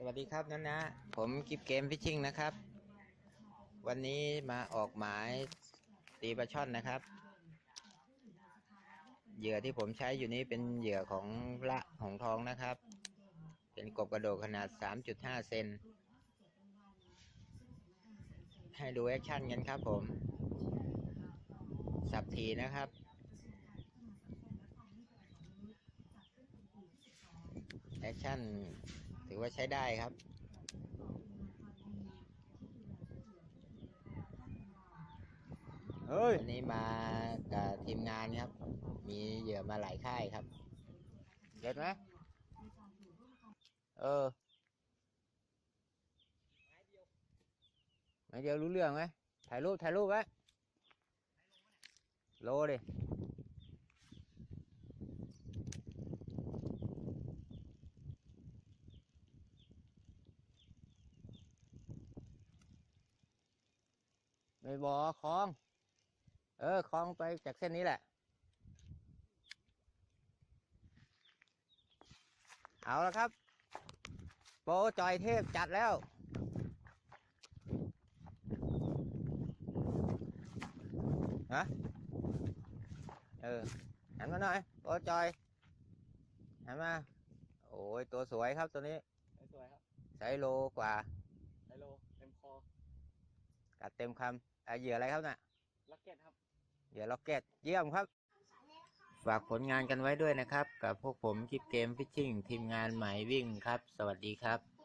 สวัสดีครับนะผมกิฟเกมฟิชชิ่งนะครับวันนี้มาออกหมายตีปลาช่อนนะครับเหยื่อที่ผมใช้อยู่นี้เป็นเหยื่อของละหงทองนะครับเป็นกบกระโดดขนาด 3.5 เซนให้ดูแอคชั่นกันครับผมสับทีนะครับแอคชั่นถือว่าใช้ได้ครับวันนี้มากับทีมงานครับมีเหยื่อมาหลายค่ายครับเด็ดไหมไม่เดียวรู้เรื่องไหมถ่ายรูปไว้โลดิไม่บอกคลองคลองไปจากเส้นนี้แหละเอาละครับโปรจอยเทพจัดแล้วฮะหันมาหน่อยโปรจอยหันมาโอ้ยตัวสวยครับตัวนี้สวยครับไซส์โลกว่าไซโลเต็มคอกัดเต็มคำเหยื่ออะไรครับน่ะล็อกเก็ตครับเหยื่อล็อกเก็ตเยี่ยมครับฝากผลงานกันไว้ด้วยนะครับกับพวกผมกิฟเกมฟิชชิ่งทีมงานหมายวิ่งครับสวัสดีครับ